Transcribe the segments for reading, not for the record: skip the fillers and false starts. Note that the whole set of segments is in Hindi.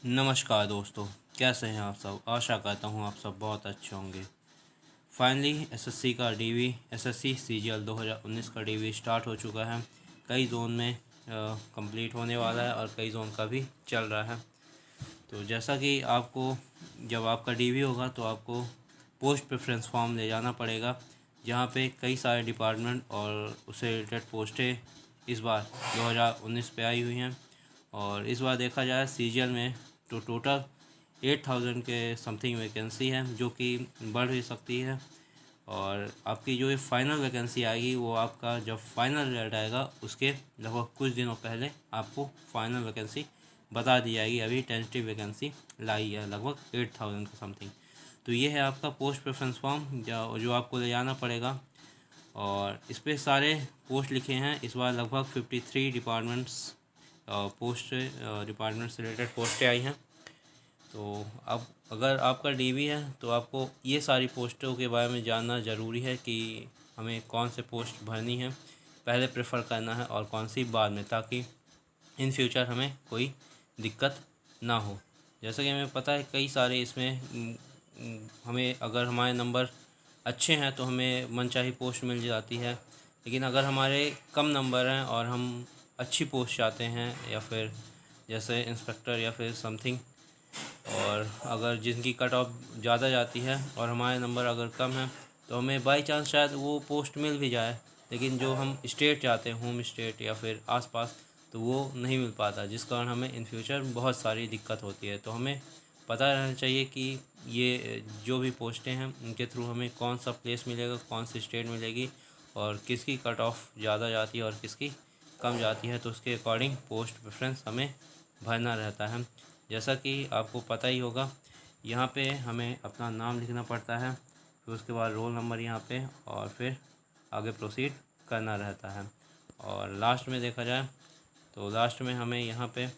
नमस्कार दोस्तों, कैसे हैं आप सब। आशा करता हूँ आप सब बहुत अच्छे होंगे। फाइनली एसएससी का डीवी एसएससी सीजीएल 2019 का डीवी स्टार्ट हो चुका है। कई जोन में कंप्लीट होने वाला है और कई जोन का भी चल रहा है। तो जैसा कि आपको जब आपका डीवी होगा तो आपको पोस्ट प्रेफरेंस फॉर्म ले जाना पड़ेगा, जहाँ पे कई सारे डिपार्टमेंट और उससे रिलेटेड पोस्टें इस बार 2019 पे आई हुई हैं। और इस बार देखा जाए सीजीएल में तो टोटल 8000 के समथिंग वैकेंसी है, जो कि बढ़ भी सकती है। और आपकी जो ये फाइनल वैकेंसी आएगी वो आपका जब फाइनल रिजल्ट आएगा उसके लगभग कुछ दिनों पहले आपको फाइनल वैकेंसी बता दी जाएगी। अभी टेंटेटिव वैकेंसी लाई है लगभग 8000 का समथिंग। तो ये है आपका पोस्ट प्रेफरेंस फॉर्म जो आपको ले जाना पड़ेगा। और इस पर सारे पोस्ट लिखे हैं। इस बार लगभग 53 डिपार्टमेंट से रिलेटेड पोस्टें आई हैं। तो अब अगर आपका डीवी है तो आपको ये सारी पोस्टों के बारे में जानना ज़रूरी है कि हमें कौन से पोस्ट भरनी है, पहले प्रेफर करना है और कौन सी बाद में, ताकि इन फ्यूचर हमें कोई दिक्कत ना हो। जैसा कि हमें पता है कई सारे इसमें हमें अगर हमारे नंबर अच्छे हैं तो हमें मनचाही पोस्ट मिल जाती है। लेकिन अगर हमारे कम नंबर हैं और हम अच्छी पोस्ट चाहते हैं या फिर जैसे इंस्पेक्टर या फिर समथिंग, और अगर जिनकी कट ऑफ ज़्यादा जाती है और हमारे नंबर अगर कम है तो हमें बाई चांस शायद वो पोस्ट मिल भी जाए, लेकिन जो हम स्टेट चाहते हैं, होम स्टेट या फिर आसपास, तो वो नहीं मिल पाता, जिस कारण हमें इन फ्यूचर बहुत सारी दिक्कत होती है। तो हमें पता रहना चाहिए कि ये जो भी पोस्टें हैं उनके थ्रू हमें कौन सा प्लेस मिलेगा, कौन सी स्टेट मिलेगी और किसकी कट ऑफ ज़्यादा जाती है और किसकी कम जाती है। तो उसके अकॉर्डिंग पोस्ट प्रेफरेंस हमें भरना रहता है। जैसा कि आपको पता ही होगा, यहाँ पे हमें अपना नाम लिखना पड़ता है, फिर उसके बाद रोल नंबर यहाँ पे, और फिर आगे प्रोसीड करना रहता है। और लास्ट में देखा जाए तो लास्ट में हमें यहाँ पे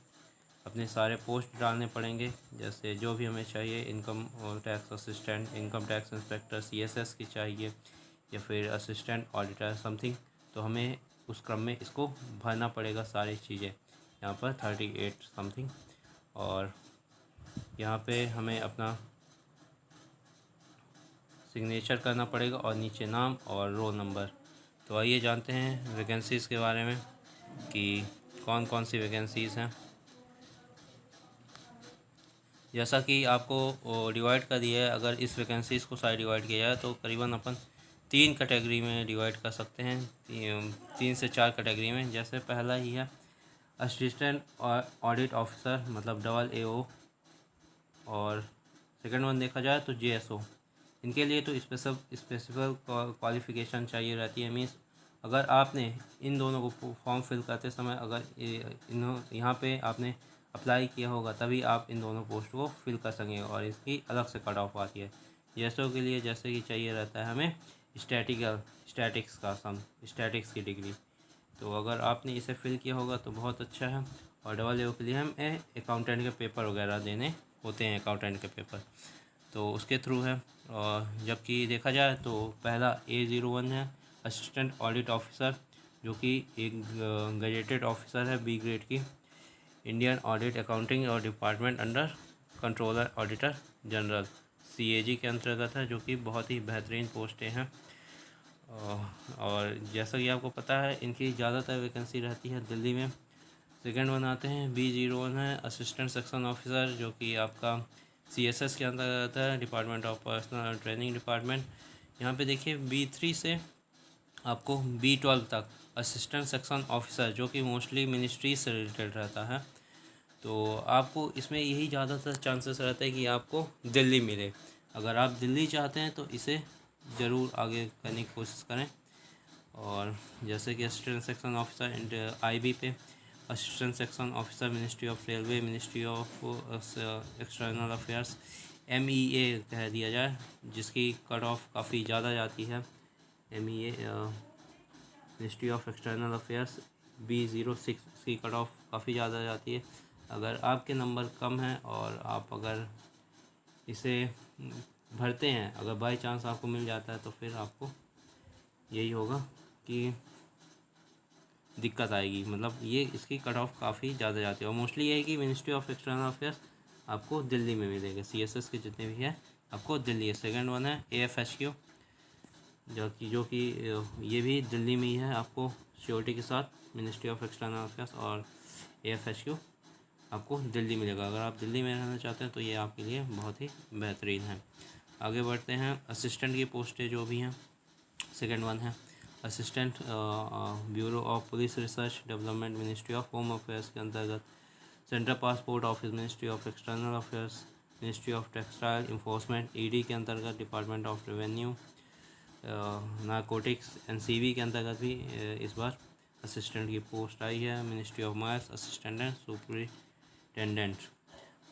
अपने सारे पोस्ट डालने पड़ेंगे, जैसे जो भी हमें चाहिए, income tax assistant, income tax inspector, CSS की चाहिए या फिर असिस्टेंट ऑडिटर समथिंग। तो हमें उस क्रम में इसको भरना पड़ेगा सारी चीज़ें, यहाँ पर 38 समथिंग। और यहाँ पे हमें अपना सिग्नेचर करना पड़ेगा और नीचे नाम और रोल नंबर। तो आइए जानते हैं वैकेंसीज़ के बारे में कि कौन कौन सी वैकेंसीज़ हैं। जैसा कि आपको डिवाइड कर दिया है, अगर इस वैकेंसीज़ को सारे डिवाइड किया जाए तो करीबन अपन 3 कैटेगरी में डिवाइड कर सकते हैं, 3 से 4 कैटेगरी में। जैसे पहला ही है असिस्टेंट ऑडिट ऑफिसर, मतलब AAO। और सेकंड वन देखा जाए तो JSO। इनके लिए तो स्पेसिफिक क्वालिफ़िकेशन चाहिए रहती है। मीन्स अगर आपने इन दोनों को फॉर्म फिल करते समय अगर यहाँ पे आपने अप्लाई किया होगा तभी आप इन दोनों पोस्ट को फिल कर सकेंगे, और इसकी अलग से कट ऑफ आती है। JSO के लिए जैसे कि चाहिए रहता है हमें स्टैटिक्स की डिग्री। तो अगर आपने इसे फिल किया होगा तो बहुत अच्छा है। और AA के लिए हम अकाउंटेंट के पेपर वगैरह देने होते हैं, अकाउंटेंट के पेपर, तो उसके थ्रू है। और जबकि देखा जाए तो पहला A01 है असिस्टेंट ऑडिट ऑफिसर, जो कि एक गजेटेड ऑफिसर है B ग्रेड की, इंडियन ऑडिट अकाउंटिंग और department under controller auditor general, CAG के अंतर्गत है, जो कि बहुत ही बेहतरीन पोस्टें हैं। और जैसा कि आपको पता है इनकी ज़्यादातर वैकेंसी रहती है दिल्ली में। सेकंड वन आते हैं B01 है असिस्टेंट सेक्शन ऑफिसर, जो कि आपका CSS के अंतर्गत है, department of personal training department. यहाँ पे देखिए B3 से आपको B12 तक असिस्टेंट सेक्शन ऑफिसर, जो कि मोस्टली मिनिस्ट्री से रिलेटेड रहता है। तो आपको इसमें यही ज़्यादातर चांसेस रहते हैं कि आपको दिल्ली मिले। अगर आप दिल्ली चाहते हैं तो इसे ज़रूर आगे करने की कोशिश करें। और जैसे कि असिस्टेंट सेक्शन ऑफिसर IB पे, assistant section officer ministry of railway, ministry of external affairs, MEA कह दिया जाए, जिसकी कट ऑफ काफ़ी ज़्यादा जाती है। MEA ministry of external affairs B06, इसकी कट ऑफ काफ़ी ज़्यादा जाती है। अगर आपके नंबर कम हैं और आप अगर इसे भरते हैं, अगर बाई चांस आपको मिल जाता है, तो फिर आपको यही होगा कि दिक्कत आएगी। मतलब ये इसकी कट ऑफ काफ़ी ज़्यादा जाती है। और मोस्टली ये है कि मिनिस्ट्री ऑफ एक्सटर्नल अफेयर्स आपको दिल्ली में मिलेगा। CSS के जितने भी हैं आपको दिल्ली है। सेकंड वन है AFHQ, जो कि ये भी दिल्ली में ही है, आपको सिक्योरिटी के साथ मिनिस्ट्री ऑफ एक्सटर्नल अफेयर्स और AFHQ आपको दिल्ली मिलेगा। अगर आप दिल्ली में रहना चाहते हैं तो ये आपके लिए बहुत ही बेहतरीन है। आगे बढ़ते हैं। असिस्टेंट की पोस्टें जो भी हैं, सेकंड वन है assistant bureau of police research development, ministry of home affairs के अंतर्गत, central passport office, ministry of external affairs, ministry of textile enforcement, ED के अंतर्गत, department of revenue, narcotics NCV के अंतर्गत भी इस बार असिस्टेंट की पोस्ट आई है। Ministry of mines assistant and superintendent.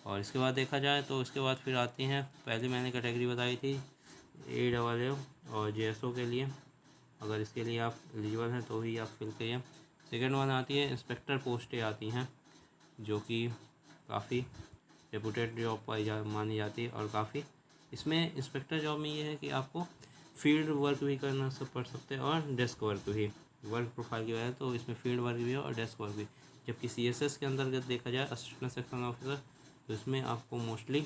और इसके बाद देखा जाए तो इसके बाद फिर आती हैं, पहले मैंने कैटेगरी बताई थी AAA और JSO के लिए, अगर इसके लिए आप एलिजिबल हैं तो ही आप फिल करिए। सेकेंड वन आती है इंस्पेक्टर पोस्टें आती हैं, जो कि काफ़ी रेपुटेड जॉब मानी जाती है और काफ़ी इसमें इंस्पेक्टर जॉब में ये है कि आपको फील्ड वर्क भी करना सब पड़ सकते हैं और डेस्क वर्क भी। वर्क प्रोफाइल की वजह तो इसमें फील्ड वर्क भी है और डेस्क वर्क भी। जबकि CSS के अंतर्गत देखा जाए असिस्टेंट सेक्शन ऑफिसर, तो इसमें आपको मोस्टली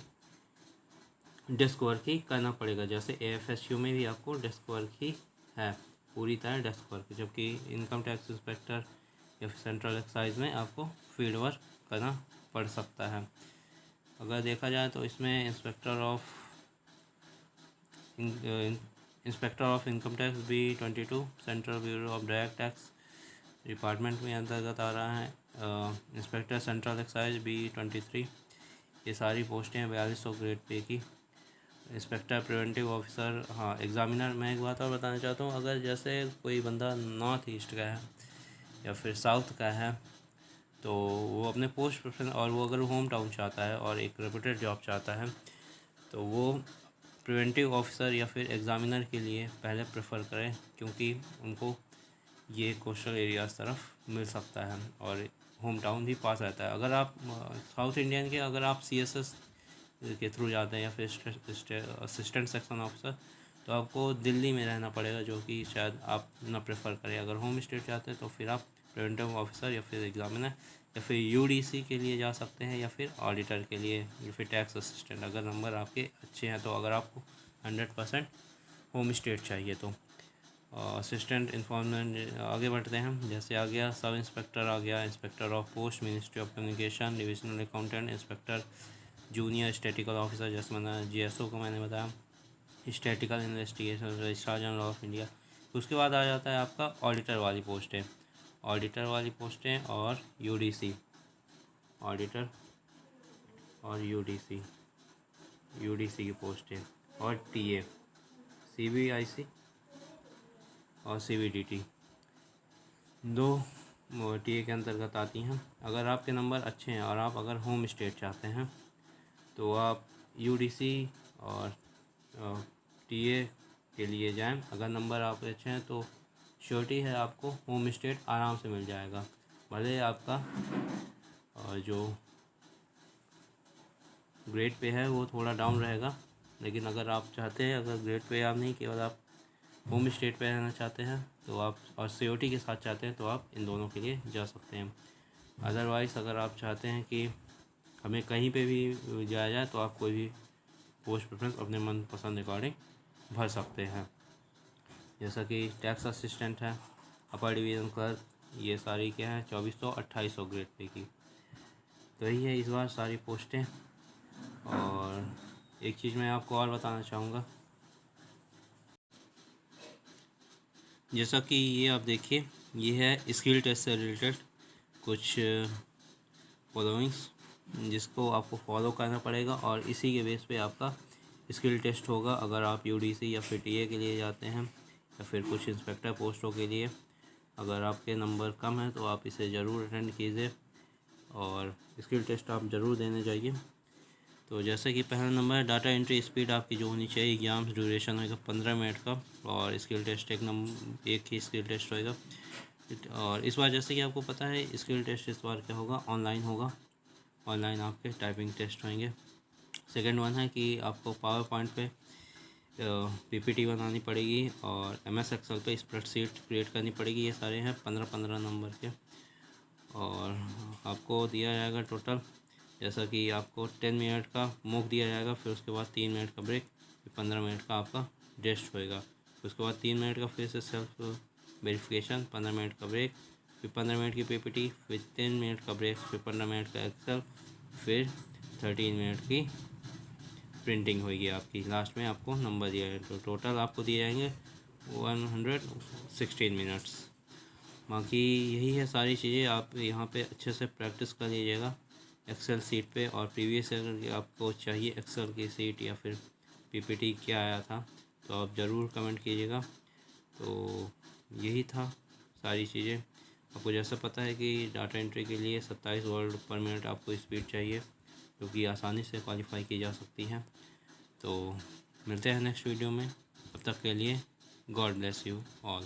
डेस्क वर्क ही करना पड़ेगा। जैसे AFHQ में भी आपको डेस्क वर्क ही है, पूरी तरह डेस्क वर्क। जबकि इनकम टैक्स इंस्पेक्टर या फिर सेंट्रल एक्साइज में आपको फील्ड वर्क करना पड़ सकता है। अगर देखा जाए तो इसमें inspector of income tax B22, central bureau of direct tax department में अंतर्गत आ रहा है। इंस्पेक्टर सेंट्रल एक्साइज B23, ये सारी पोस्टें हैं 4200 ग्रेड पे की। इंस्पेक्टर प्रिवेंटिव ऑफिसर, हाँ एग्ज़ामिनर। मैं एक बात और बताना चाहता हूँ, अगर जैसे कोई बंदा नॉर्थ ईस्ट का है या फिर साउथ का है तो वो अपने पोस्ट प्रेफरेंस, और वो अगर होम टाउन चाहता है और एक रेपुटेड जॉब चाहता है तो वो प्रिवेंटिव ऑफिसर या फिर एग्ज़ामिनर के लिए पहले प्रेफर करें, क्योंकि उनको ये कोस्टल एरियाज़ तरफ मिल सकता है और होम टाउन भी पास रहता है। अगर आप साउथ इंडियन के अगर आप CSS के थ्रू जाते हैं या फिर असिस्टेंट सेक्शन ऑफिसर, तो आपको दिल्ली में रहना पड़ेगा, जो कि शायद आप ना प्रेफर करें। अगर होम स्टेट चाहते हैं तो फिर आप प्रिवेंटिव ऑफिसर या फिर एग्ज़ामिनर या फिर UDC के लिए जा सकते हैं, या फिर ऑडिटर के लिए, या फिर टैक्स असिस्टेंट, अगर नंबर आपके अच्छे हैं तो। अगर आपको 100% होम स्टेट चाहिए तो असिस्टेंट इन्फॉर्मेंट। आगे बढ़ते हैं। जैसे आ गया सब इंस्पेक्टर, आ गया inspector of post, ministry of communication, divisional accountant, inspector junior statistical officer, जैसे मैंने JSO को मैंने बताया, statistical investigation registrar general of India. उसके बाद आ जाता है आपका ऑडिटर वाली पोस्टें, और UDC, ऑडिटर और UDC की पोस्टें, और TA, CBIC और CBDT, दो TA के अंतर्गत आती हैं। अगर आपके नंबर अच्छे हैं और आप अगर होम स्टेट चाहते हैं तो आप UDC और TA के लिए जाएं। अगर नंबर आपके अच्छे हैं तो श्योरिटी है आपको होम स्टेट आराम से मिल जाएगा। भले आपका जो ग्रेड पे है वो थोड़ा डाउन रहेगा, लेकिन अगर आप चाहते हैं, अगर ग्रेड पे आप नहीं, केवल आप होम स्टेट पे रहना चाहते हैं तो आप, और COT के साथ चाहते हैं तो आप इन दोनों के लिए जा सकते हैं। अदरवाइज़ अगर आप चाहते हैं कि हमें कहीं पे भी जाया जाए तो आप कोई भी पोस्ट प्रेफरेंस अपने मनपसंद अकॉर्डिंग भर सकते हैं। जैसा कि टैक्स असिस्टेंट है, अपर डिवीज़न क्लर्क, ये सारी क्या है 2400 2800 ग्रेड पे की। तो यही है इस बार सारी पोस्टें। और एक चीज़ मैं आपको और बताना चाहूँगा, जैसा कि ये आप देखिए, ये है स्किल टेस्ट से रिलेटेड कुछ फॉलोइंग्स जिसको आपको फॉलो करना पड़ेगा, और इसी के बेस पे आपका स्किल टेस्ट होगा। अगर आप UDC या फिर TA के लिए जाते हैं या फिर कुछ इंस्पेक्टर पोस्टों के लिए, अगर आपके नंबर कम है तो आप इसे ज़रूर अटेंड कीजिए और स्किल टेस्ट आप ज़रूर देने जाइए। तो जैसे कि पहला नंबर है डाटा एंट्री स्पीड आपकी जो होनी चाहिए, एग्ज़ाम्स ड्यूरेशन होगा 15 मिनट का, और स्किल टेस्ट एक ही स्किल टेस्ट होएगा। और इस बार जैसे कि आपको पता है स्किल टेस्ट इस बार क्या होगा, ऑनलाइन होगा। ऑनलाइन आपके टाइपिंग टेस्ट होंगे। सेकंड वन है कि आपको पावर पॉइंट पे PPT बनानी पड़ेगी और MS Excel पे स्प्रेडशीट क्रिएट करनी पड़ेगी। ये सारे हैं 15-15 नंबर के, और आपको दिया जाएगा टोटल जैसा कि आपको 10 मिनट का मॉक दिया जाएगा, फिर उसके बाद 3 मिनट का ब्रेक, फिर 15 मिनट का आपका रेस्ट होएगा, फिर उसके बाद 3 मिनट का फिर से सेल्फ वेरिफिकेशन, 15 मिनट का ब्रेक, फिर 15 मिनट की पीपीटी, फिर 10 मिनट का ब्रेक, फिर 15 मिनट का एक्सेल, फिर 13 मिनट की प्रिंटिंग होगी आपकी। लास्ट में आपको नंबर दिया है, तो टोटल आपको दिए जाएंगे 116 मिनट्स। बाकी यही है सारी चीज़ें, आप यहाँ पे अच्छे से प्रैक्टिस कर लीजिएगा एक्सेल सीट पे। और प्रीवियस अगर आपको चाहिए एक्सेल की सीट या फिर पीपीटी क्या आया था, तो आप ज़रूर कमेंट कीजिएगा। तो यही था सारी चीज़ें। आपको जैसा पता है कि डाटा एंट्री के लिए 27 वर्ड पर मिनट आपको स्पीड चाहिए, जो कि आसानी से क्वालिफाई की जा सकती है। तो मिलते हैं नेक्स्ट वीडियो में, तब तक के लिए गॉड ब्लेस यू ऑल।